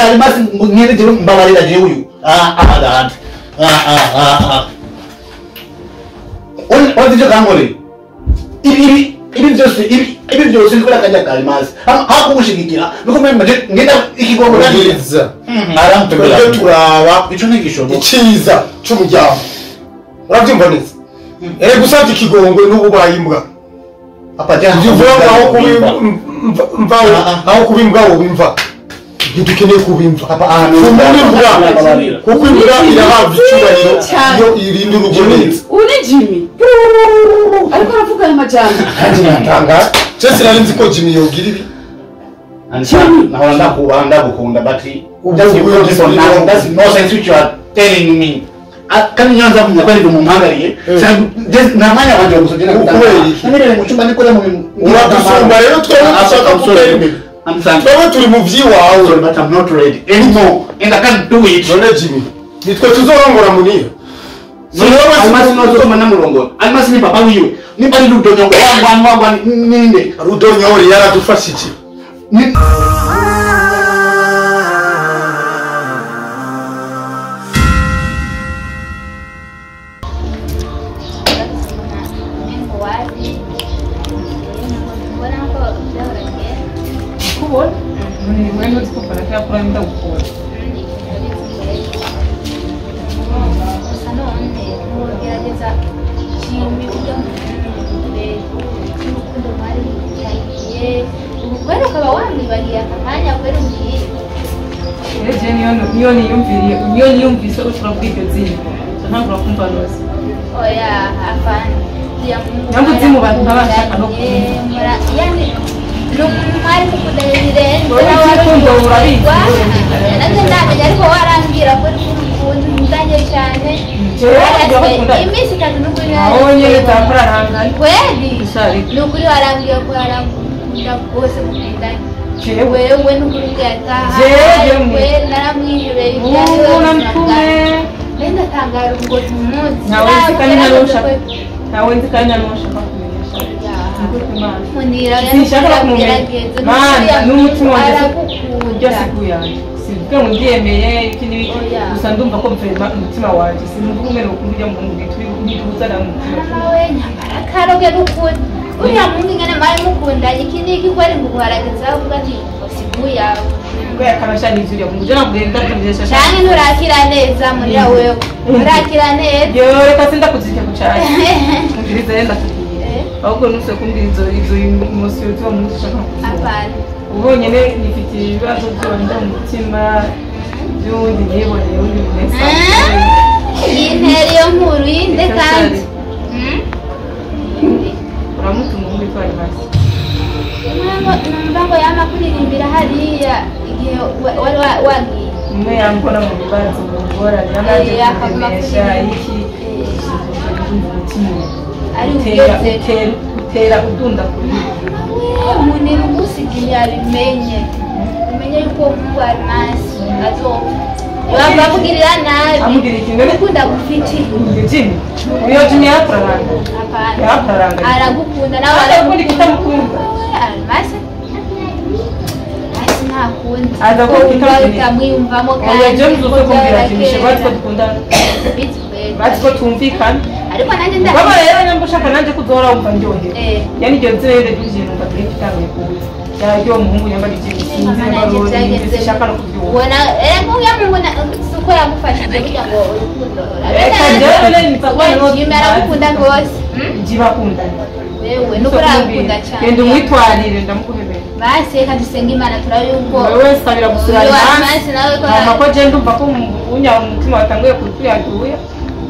Almas ngene jëm mbawali la jewu dad on dijo kamole ibi just kula kanja kalmas ha ko mushigikira nuko memba ngenda ikigongo neza aram turawa ico nigisho iciza cy'umujyamo urabyumboneza gusabye ikigongo n'ububayimbwa apaja ndivuga aho kubimva aho kubimbwa wo bimva dukeneye kubimva kuko imbwa irahabwa icyubahiro iyo irinda urugo neza. Uri Jimmy ariko aravuga aya majambo ntanga cyese nari nzi ko Jimmy yogira ibi naho ndakubanda gukunda battery just you this on now that's no sense which you are telling me kandi nyanza kumwakari ndumungangariye namanya wanje gusojena namenye mu cyumba nikora mu uradusumba rero twese dushaka gutera I'm saying turi mu vyiwawe but I'm not ready anymore and I can't do it. None Jimmy nitwe tuzorongora munira almasi nozoma namurongora almasi ni papa wiwe nimba ni rudonyongo wangwa ninde rudonyori yaradufashije Ni bueno para que aprenda un poco. Bueno, que va a mi valía campaña, pero Yo ni solo para que te diga. Sana para comparar. Oya, afan. Jambo timu baba shaka no. Yani Lumari kukudalirire Ora warundo urabizi nanje ariko warambira ko ndanje cyane imisi tatu nukuri onye tambara hanga kweli nukuri warambira ko arambira kose mukundanye wewe nukuri ngata wewe naramwijure nenda tangara ngo tumuzi nawe nzikanya nosha Munira sinshaka kumubwira mana n'umutima wanjye byose kuyanje sivuga ngo ndiyemeye iki ni gusa ndumva ko mfema umutima wanjye sinumva umwe ukundira mu ngundi twibuza na umutima nawe nyamara karoge n'ukuri uriya mungu ngene mari mukundanye iki ni iki kwari ngo guharageza uvuga ati siguya ngo yakanasha nizuriya ngo jana kugenda tubyesha cyane nurakira neza muri wewe nurakira neza yo reka sinda kuzike kucaye ngirize yenda ahubwo nuse kumbirizo izo emotion zo mushaka apana ubonye ne nifite ibibazo by'abandi mu mutima by'undi niboneye undi nesa interi yo nkuru yinde kandi uramutuma muri twari basi numva ngo yama kuririmbira hariya igihe wari wagiye umwe yambona mu bibazo mu ngorane n'amazi yakamesha iki utera udunda kuri munira umusigiye yabimenye umenye yuko umugwari nasi azopfa bamugirira nabi amugirira ikintu ukunda gufiti Jimmy uyo Jimmy yapraranga aragukunda nawe aragukunda kitamukunda mase ntakunda aza ko kitamwiyumvamo kandi James uko kumbira Jimmy shobora ko dukundana bati ko tumvikana ariko nanjye ndaho baba rero nyambushaka nanjye kuzohora wumva ndyohewe yani iryo nzere by'ibintu mbatire kitangiye kuza yaryo umuhungu nyamba ikintu sinzi ngo shaka no kubyumva ubona nk'uya mungu suko yamufashije kugira ngo urukundo reka ni papa no yimera gukunda rwose jiba kunda wewe nuko arakunda cyane genda umwitwarire ndamukuhebera basi reka dusenge Imana turayuko wewe sabira gusura basi nawe ko amako je ndumva ko unya umutima watanguye kutuyaduya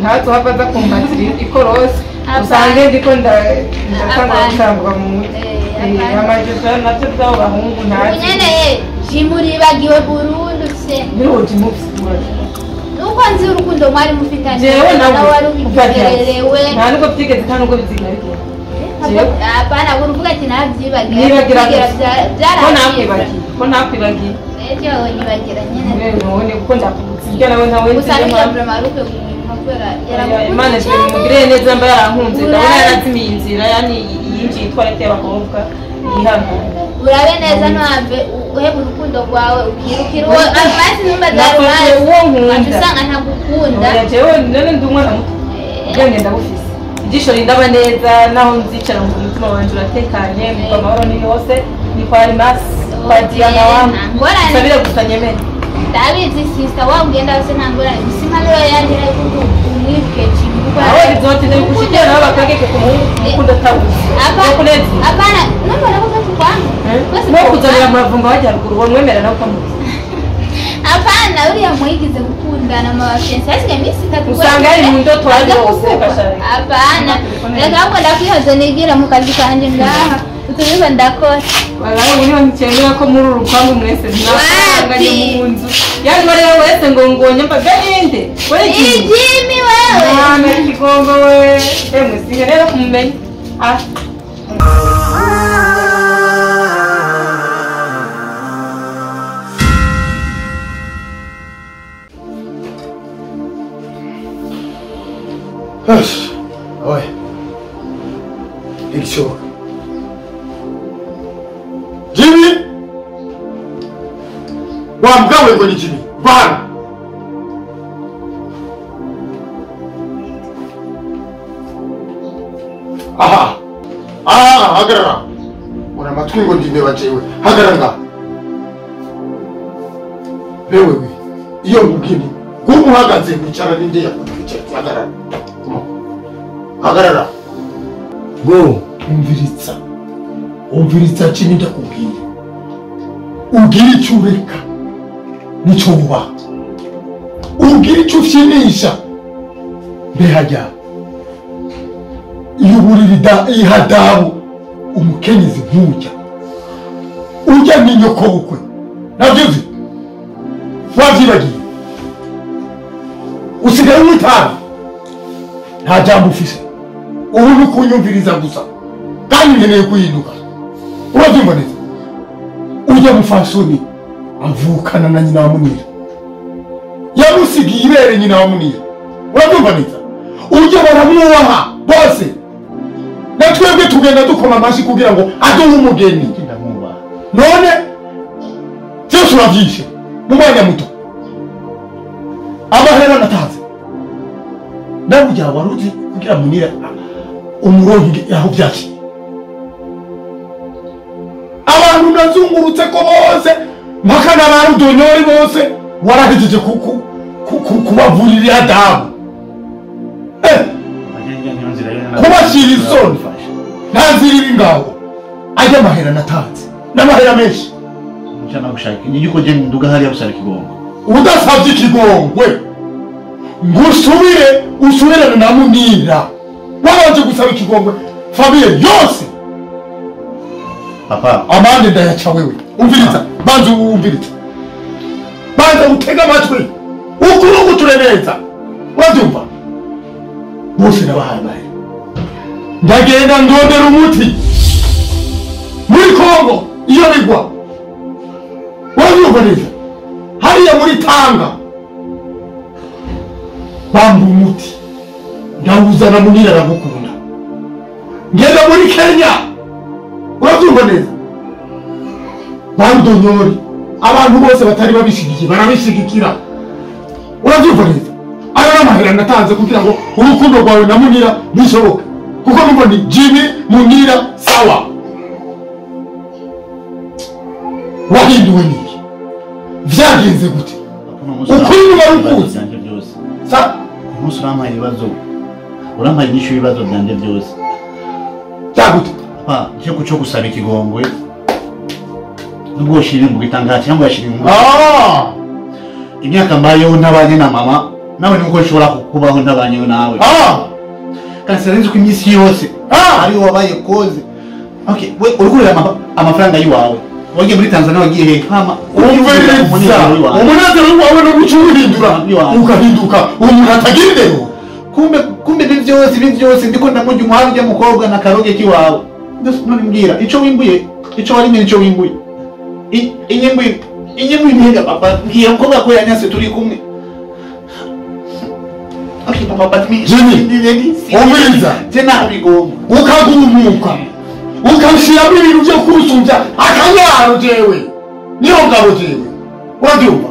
ntazo havaza kumbatira ikorosi usange ndiko ndasanga gutangwa mu mutwe amajuta navyo byabo bahungu ntazi nyene jimuribagiwe Burundi se niho jimufisura nuko nzi urukundo mwari mufitanye jewe nawe wari ubigererewe nta nubwo byigeze nta nubwo bizigarike apana uruvuga ati nabyibagiwe nibagira byaragiye ko nakwibagiye ejo nyibagira nyene none kuko ndakubutse nawe nawe usanga problema rupe kumva Imana imugirire neza mba yarankunze ndabona yarazimiye inzira yani yinjiye itwarete y'abakobwa yihangana urabe neza ntambe uheba urukundo rwawe ukirukira uwo amasi numba zarubaye usanga ntagukunda jewe none ndi umwana muto ubwenge ndabufise ijisho rindaba neza naho nzicara mu mutima wanje uratekanye mu amahoro ni yose ni kwa Rimasi kwa Diana wangu sabire gusa nyemere ndabizi sister wagenda wose ntangora bisimano yanjye umwibwe chimbuka aho bizote ne kushikira nabo bakageke kumukunda tabuzi apana namba nako kwangu no kuzalira mavunga wajya ruguru wamwemera nawe kamuzi apana uriya mwigize gukundana mu bafensi asiga misi tatu usanga ari mu ndoto ari hose kashari apana reka ngo ndakwihaze nigira mu kazi kanje ngaha utubiba ndakora bagaye muri bamucyengera ko muri urupangu mwese ntabanganye mu nzu yani bari wese ngo ngonye mbaga ninde we Jimmy wewe mwana kigongo we singe rero kumenya Oi. Ikishoka. Jimmy! Wamgawe ngo ni Jimmy. Bana. Aha. Hagarara. Una matwi ngo ndinde bajewe. Hagarara. Lewe. Iyo mugini. Kumuhagaze kwicara ninde yakwicara. Hagarara. Hagarara. Go. Umviritsa chini ndakubwira. Ugira icyo ureka nicyo wubaha. Ugira icyo ufyinisha mbehajya. Iyo uburira ihadabu umukenyezi nkujya. Ujya ni nyoko ukwe. Navyuzi. Wavyibagiye. Usigaye umutana. Nta jambo ufise. Ubu ni kunyumviriza gusa. Kandi nkeneye kuhinduka. Urabyumva neza? Ujya mufasoni avukana na nyina wa Munira. Yamusigiye ibere nyina wa Munira. Urabyumva neza? Ujya baramwubaha bose. Natwebwe tugenda dukoma amashi kugira ngo aduhe umugeni. None byose urabyishe mu mwanya muto. Amahera nataze. Ndabujya waruzi kugira Munira umurongi yaho byaki. Abantu nazungurutse ko bose mpaka n'abarudonyori bose warahejeje kubavurira adabu. Kubashyira isoni ntazirira ingabo ajya amahera natanze n'amahera menshi. Mchana gushaka inyuko je nduga hari abusara kigongo. Udasabye ikigongwe ngusubire usubirane na Munira. Wabanje gusaba ikigongwe famille yose. Papa, amande ndayaca wewe. Umviriza, banza umviriza. Banza utega amatwi. Ukuru gutureneza. Urabyumva? Bose nabahaye bahe. Ndagenda ndondera umuti. Muri Kongo iyo bigwa. Urabyumva neza? Hariya muri Tanga. Bamba umuti. Ndawuzana Munira aragukunda. Ngenda muri Kenya. Urabyumva neza? Bandonyori abantu bose batari babishigikiye barabishigikira. Urabyumva neza? Aya n'amahera natanze kugira ngo urukundo rwawe na Munira bishoboke. Kuko numva ni Jimmy Munira sawa. Wahinduwe niki? Vyagenze gute? Ukuri n'urukuzi sa umunsi urampaye ibibazo. Urampaye inyishu ibibazo byanje byose. Cyagute? Papa, cyo gusaba ikigongwe nubwo shiri mu gitangaza cyangwa shiri mu imyaka mbayeho ntabanye na mama nawe nubwo ushobora kubaho ntabanyeho nawe kandi sinzi ko iminsi yose ari wabaye koze okay we urikurira amafaranga yiwawe wagiye muri Tanzania wagiye he kama umunezero wawe no gucurindura ukahinduka umuntu atagirindero kumbe ibintu byose ndiko ndamujya umuhari ujya mukobwa na karoge kiwawe none mbwira ico wimbuye ico wari mwe ico wimbuye inyimbuye niga papa ngiye mukobwa ko yanyase turi kumwe okay papa but me jeni umiriza tena bigomba ukagumuka ukashiramo ibintu byo kurusumbya akanyaro jewe niyo ngabo jewe wadyumva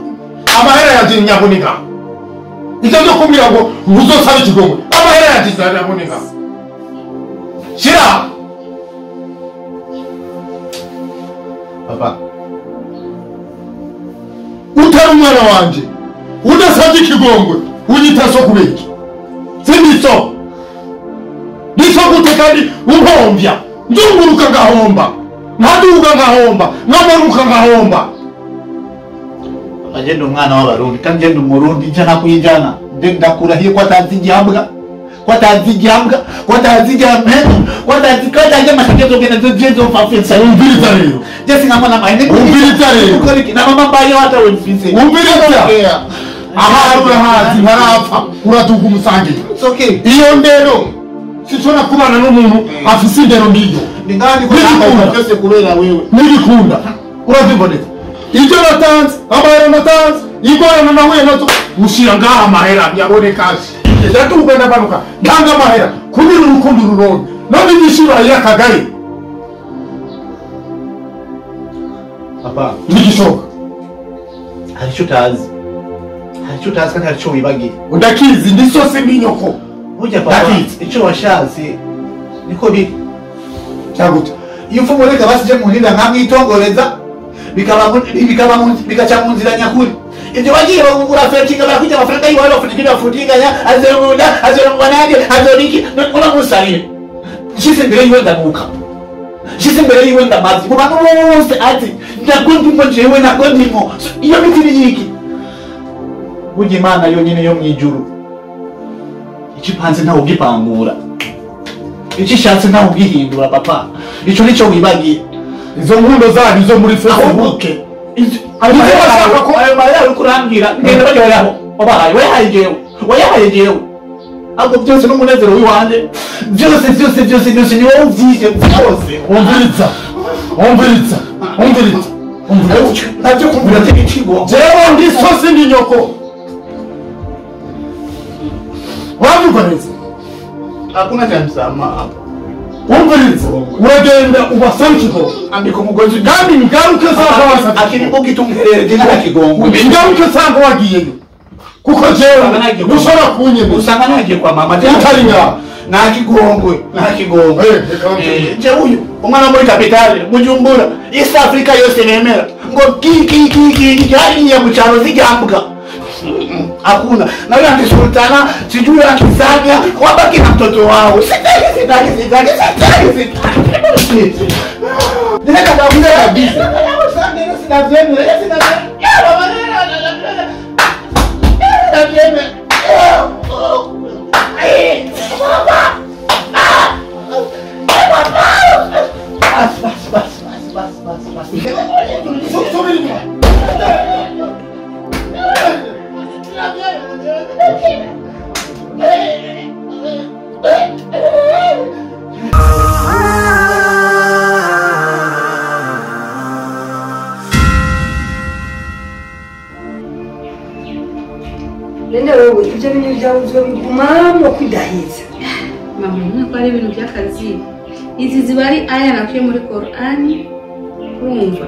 amahera yanjye nyaboneka icyo cyo kumbwira ngo uzosaba ikigomwe amahera yanjye nyaboneka shira papa utari umwana wanje udasabye ikigongwe unyita so kubeki sindiso niso gute kandi uhombya ndunguruka ngahomba nkaduga ngahomba nkamanuka ngahomba agenda umwana w'abarundi kandi ngenda umurundi njana kuyijana ndakurahiye ko atazigihambwa kwatazi amatekezo gena zojezo fafensa umviriza rero jesi nkamana mahene umviriza rero na mama mbaye hata wemfise umviriza aharu hazi ntarapfa uraduga umusangiye okay iyo ndero sichona kubana n'umuntu afise indero ndiyo ndingani ko byose kubera wewe nibikunda uraziboneka ibyo natanze amahera natanze igorana nawe nazo ushira ngaha amahera yaboneka ndatuga ndabanuka ndanga amahera kugira urukundo ruronke none nishura ya kagari papa nigishoka haricho tazi kandi haricho wibagiye undakizi ndisose minyoko ujya papa icyo washatse niko biri cyaguta iyo mfumo reka basije muhinda nkamwitongoreza bikaca mu nzira nyakuri ibyo wagiye bagugura fetinga barakujya amafaranga yiwawe bafunikira bafutinganya azero mwanage azoriki nona musarire shise mbere yiwe ndanuka shise mbere yiwe ndamazi mu bantu bose ati ndakundimo jewe nakondimo iyo bitiri yiki burya Imana yonyine yo mwijuru ikipanze ntawe ugipangura ikishatse ntawe ugihindura papa ico nico wibagiye izo nkundo zari zo muri Facebook ayo mahera uri kurambwira ngenda bajya yaho wabahaye wayahaye jewe ahubwo byose n'umunezero wiwanje byose ni wowe uvyije byose umviriza ntabyo kumvira cy'ikigo jewe ndi sosi ndi nyoko wavuganeze hakuna cha msamaha umviriza uragenda ubasanchiko andiko mugozi kandi ngaruke sanga akiri ugitumherere dinga kigongo ngaruke sanga wagiyeyo kuko jewe ushora kunyeme usanga nagiye kwa mama cyataringa nakigongwe je uyu umwana muri kapitale Bujumbura East Africa yose nemera ngo ki yari mu cyaro zigambwa hakuna na wewe ndi sultana sijui akisanya wabaki na mtoto wao sitaki nenda kabuza kabisa sina vyenu Nenda wewe ibyo bintu byawuzwe bigumamo kwidahiza mama nko ari ibintu by'akazi izi ziba ari aya nakuye muri Qur'ani urumva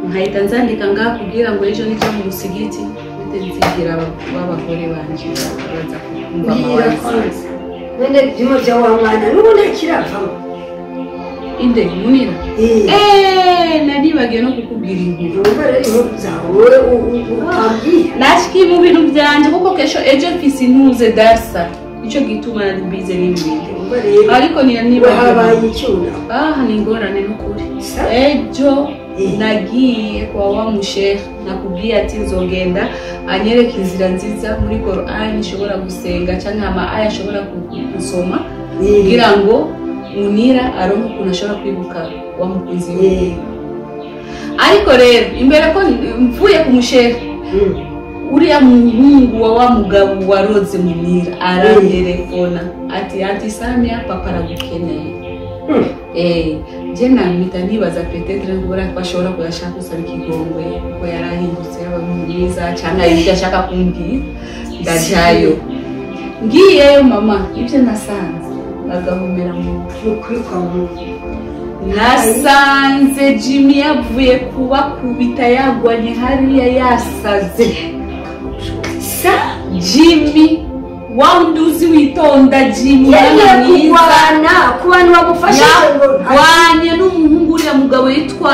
nkahita nzandika ngaha kugira ngo ejo nijya mu musigiti nzigira abagore banje baza kumva amawazi nende bimo bya wa mwana n'ubundi kiravamo inde munira naribagiye no kukubwira inkuru zawe ukabwira nashiki mu bintu byanje kuko kesho ejo mfise ntuze darsa icyo gituma nari mbize n'ibindi ariko niba habaye icyuna ni ingorane n'ukuri ejo nagiye kwa wa mushehe nakubwiye ati nzogenda anyereka inzira nziza muri Qur'an ishobora gusenga cyangwa ama aya ashobora gusoma kugira ngo Munira aronke ukuntu ashobora kwibuka wa mukunzi we. Ariko rero imbere ko mvuye ku mushehe uriya muhungu wa mugabo waroze Munira arantelefona ati Samia papa aragukeneye. Je namita nibaza peut-être ngora bashobora kuyashaka usaba ikigongwe ko yarahindutse yaba mwiza cyangwa ibyo ashaka kumbwira ndajayo. Ngiyeyo mama ibyo nasanze agahumera mu kuri kwa Mungu. Nasanze Jimmy yavuye kuba kubita yagwanye hariya yasaze. Jimmy wanduzi witonda Jimmy kubana ku bantu bagufasha wanye n'umuhungu uriya mugabo yitwa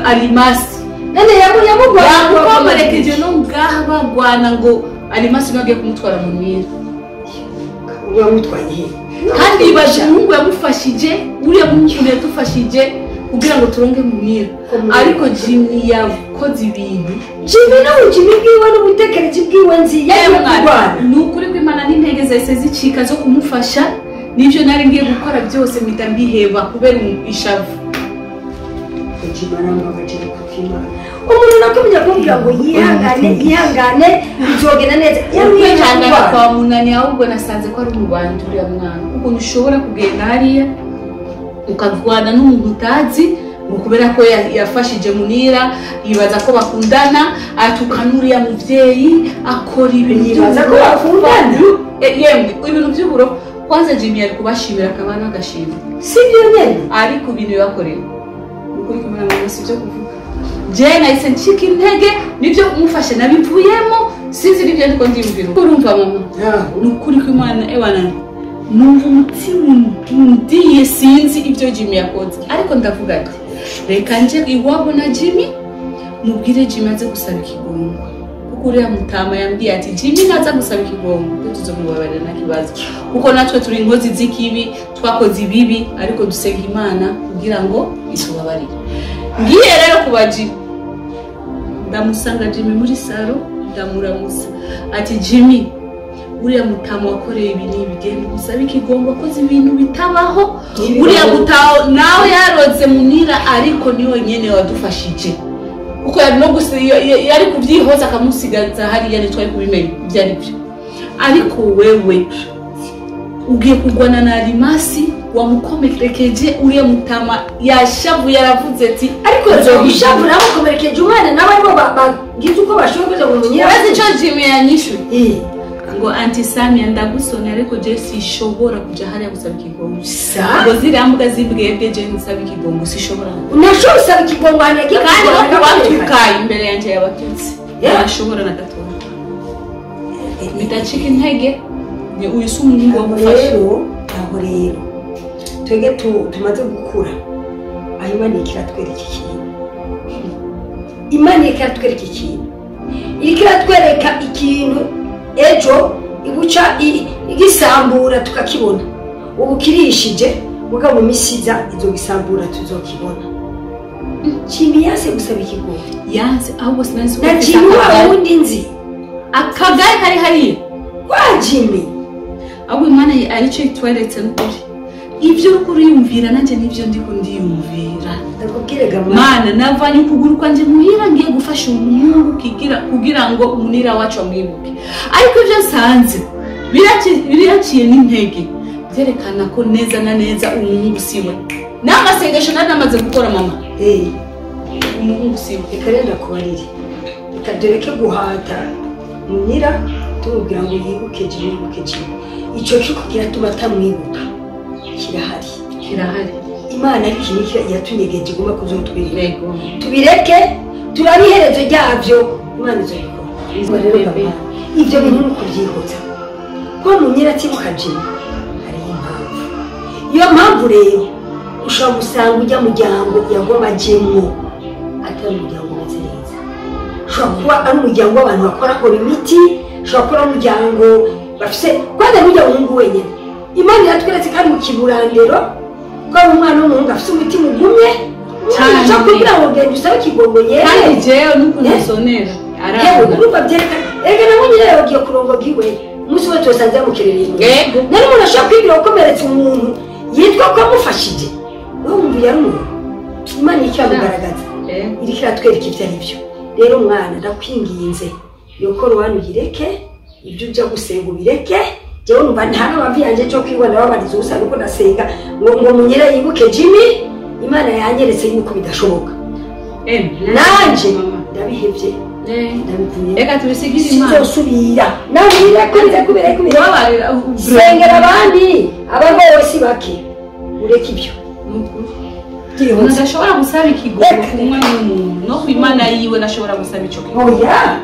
Alimasi. Nene yamukomerekeje no ngaha bagwana ngo Alimasi nagiye kumutwara mu Munira. Wamutwaye kandi baje umuhungu yamufashije uriya muhungu yatufashije kugira ngo turonge mu Munira. Ariko Jimmy yakoze ibintu Jimmy nawe Jimmy bwiwe n'ubutekerezi bwiwe nzi yabwana n'ukuri ko Imana n'intege zahise zicika zo kumufasha nivyo nari ngiye gukora byose mpita mbiheba kubera ishavu. Umuntu nakomeye kumbwira ngo yihangane bizogenda neza yamwihangana kwa munani ahubwo nasanze ko ari umubandi uriya mwana ukuntu ushobora kugenda hariya ukavugana n'umuntu utazi ngo kubera ko yafashije Munira yibaza ko bakundana atukana uriya muvyeyi akora ibintu yibaza ko bakundana yemwe ibintu by'uburo kwanza Jimmy ari kubashimira akabana agashimira sibyo nyene ariko ibintu yakoreye ukuri kumara mu sibyo kuvuga je nahise ncika intege nibyo kumufasha nabivuyemo sinzi nibyo ndiko ndiyumvira urumva mama n'ukuri ko Imana ewana numva umutima ndiye sinzi ibyo Jimmy yakoze ariko ndavuga ati reka nje iwabo na Jimmy mubwire Jimmy aze gusaba ikigongo kuko uriya mutama yambwiye ati Jimmy naza gusaba ikigongo tuzomubabarira na kibazo kuko natwe turi ingozi z'ikibi twakoze ibibi ariko dusenga Imana kugira ngo itubabarire. Ngiye rero kuba Jimmy ndamusanga Jimmy muri saro ndamuramusa ati Jimmy uriya mutama wakoreye ibintu bigenda gusaba ikigongo akoze ibintu bitabaho uriya mutaho nawe yaroze Munira ariko niwe nyene wadufashije uko yari no yari kubyihoza akamusigaza hariya nitwaye kubimenya byari byo ariko wewe ugiye kugwana na Alimasi wamukomerekeje uriya mutama yashavu yaravuze ati ariko zobishavu namukomerekeje umwana nabaribo bagize uko bashoboye kuza Munira bazi cyo Jimmy yanyishu ngo anti Samia ndagusone ariko je sishobora kuja hariya gusaba ikigongo ngo zirambwa zibwebwe je nsaba ikigongo sishobora unashobora gusaba ikigongo hanyagi kandi batukaye imbere yanje yabatutse yashobora na gatora mitachika intege ni uyisumu ngo gufasha aho rero twege tumaze gukura Imana ikiratwereka ikintu Imana ikiratwereka ikintu ikiratwereka ikintu ejo iguca igisambura tukakibona ubu kirishije muga mu misiza izo gisambura tuzokibona. Jimmy yase gusaba ikigongo yanze ahubwo sinanzi na Jimmy wundi nzi akagari kari hariya kwa Jimmy ahubwo Imana arico itweretse n'ukuri ibyo ukuri yumvira nanje nivyo ndiko ndiyumvira ndakubwirega Mana navanye ukuguru kwanje muhira ngiye gufasha umuhungu kugira ngo Munira wacu amwibuke ariko ibyo nsanze biraciye n'intege byerekana ko neza na neza umuhungu siwe n'amasengesho namaze gukora mama umuhungu siwe ikarenda kubarire ikadoreke guhata Munira tumubwira ngo yibuke Jimmy ico kikugira tubatamwibuka kirahari Imana ari kiniki yatunyegeje guma kuzotwirira tubireke turabiherezo ryavyo Imana izobikora ibyo bintu n'ukubyihuta ko Munira atibuka Jimmy hari impamvu iyo mpamvu rero ushobora gusanga ujya muryango yagoma Jimmy atari umuryango umeze neza ushobora kuba ari umuryango w'abantu bakora imiti ushobora kuba ari umuryango bafise kwanda n'ujya umuhungu wenyine Imana yatweretse kandi mu kiburandero ko umwana w'umuhungu afite umutima ugumye cyo kugira ngo ngende usabe ikigongo yewe kandi jewe n'ukuntu usonera yewe urumva byerekana ega nabo nyine yagiye kurongo giwe umunsi we tusanze yamukerereye yego nari umuntu ashobora kwigira gukomeretsa umuntu yitwa ko amufashije wumva yari umuntu imana icyo yamugaragaza iriko iratwereka ibyo ari byo rero mwana ndakwinginze yuko ruhano uyireke ibyo ujya gusenga ubireke jewe numva nta n'amavi yanjye cyo kwibona babariza ubusa nuko ndasenga ngo munyere yibuke Jimmy imana yanyeretse yuko bidashoboka nanje ndabihevye reka tubisigire imana sinzosubira nawe irakunze kubera sengera abandi abagowe si bake ureke ibyo umuntu ashobora gusaba ikigongo kumwe n'umuntu no ku imana yiwe nashobora gusaba ico kigongo oya